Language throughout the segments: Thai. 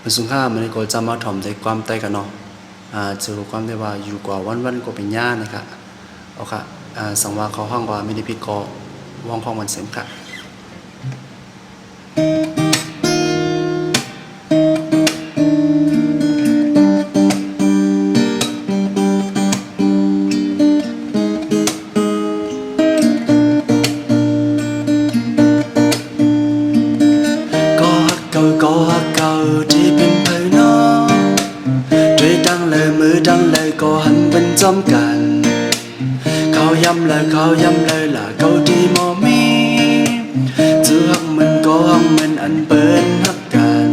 มันสุงข้ามันก็จะมาถ่อมใจความใต้กันเนาะเจอความได้ว่าอยู่กว่าวันก็เป็นย่านะครับเอาค่ะสังว่าเขาห้องว่าไม่ได้พิดก็ว่องห้องมันเสริมค่ะก็ฮักเก่าที่เป็นเพื่อนน้องด้วยดังเลยมือดังเลยก็หันเป็นจอมกันเขาย้ำเลยล่ะเขาดีมอมีจื้อฮักมันก็ฮักมันอันเปิ้นฮักกัน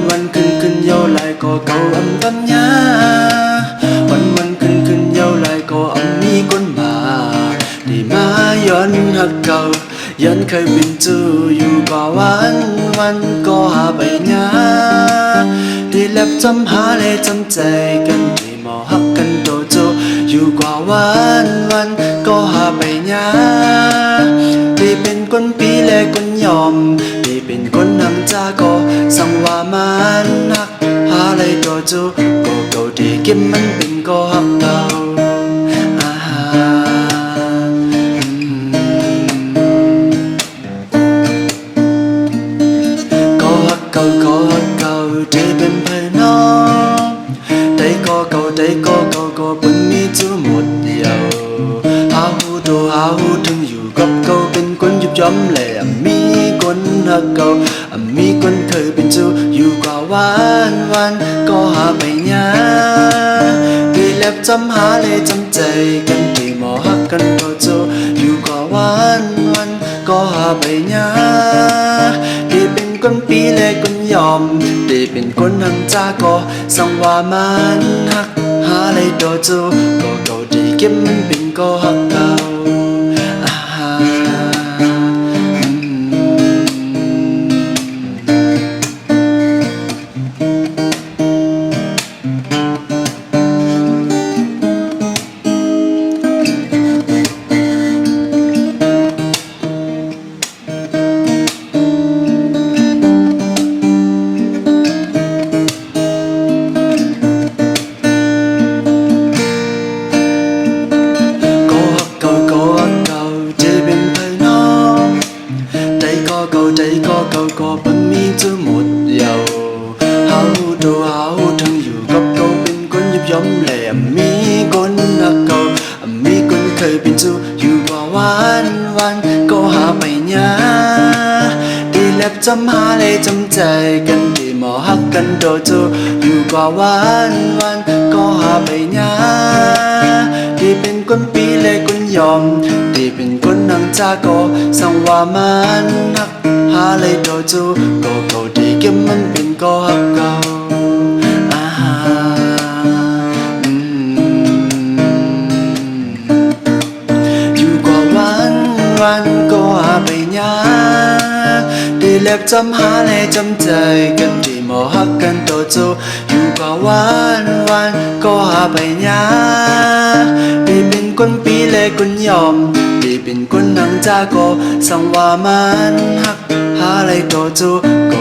วันขึ้นเยาไหลก็เก่าอำตำยาวันขึ้นเยาไหลก็อำมีคนมาดีมาย้อนฮักเก่ายันเคยเป็นจูอยู่กว่าวันก็หาไปญาที่แลบจำหาเลยจำใจกันที่มอฮักกันโตโจอยู่กว่าวันก็หาไปญาที่เป็นคนปีแลคนยอมที่เป็นคนนำจาก็สังว่ามันฮักหาเลยโตโจก็เก่าที่เก็บมันเป็นก็ฮักเก่าเก่าที่เป็นเพื่อนน้องได้ก็เก่าปุ่นมีจูหมดเดียวหาหูถึงอยู่กับเก่าเป็นคนยุบย่อมแหลมมีคนหักเก่ามีคนเคยเป็นจูอยู่กว่าวันก็หาไปญาดีแลบจำหาเลยจำใจกันที่หมอฮักกันก็โจอยู่กว่าวันก็หาไปญาดีเป็นคนปีแลคนยอมได้เป็นคนหังจาก็สังว่ามันฮักหาเลยโดจูก็เก่าดีเก็บมันเป็นก็ฮักเก่าก็เพิ่งมีเธอหมดเดียวเฮาทั้งอยู่กับเขาเป็นคนยุบย่อมแหลมมีคนหักเก่ามีคนเคยเป็นจูอยู่กว่าวันก็หาไปญาดีแลบจำหาเลยจำใจกันที่หมอฮักกันโดโจอยู่กว่าวันก็หาไปญาดีเป็นคนปีเลยคนยอมดีเป็นคนนั่งจาก็สังว่ามันฮักหาเลยโดจูก็เก่าดีเก็บมันเป็นก็ฮักเก่าอยู่กว่าวันก็หาไปญาได้แลบจำหาเลยจำใจกันที่หมอฮักกันโดจูอยู่กว่าวันก็หาไปญาได้เป็นคนปีเลยคนยอมได้เป็นคนนั่งจาก็สังว่ามันฮักหาเลยโดจูก็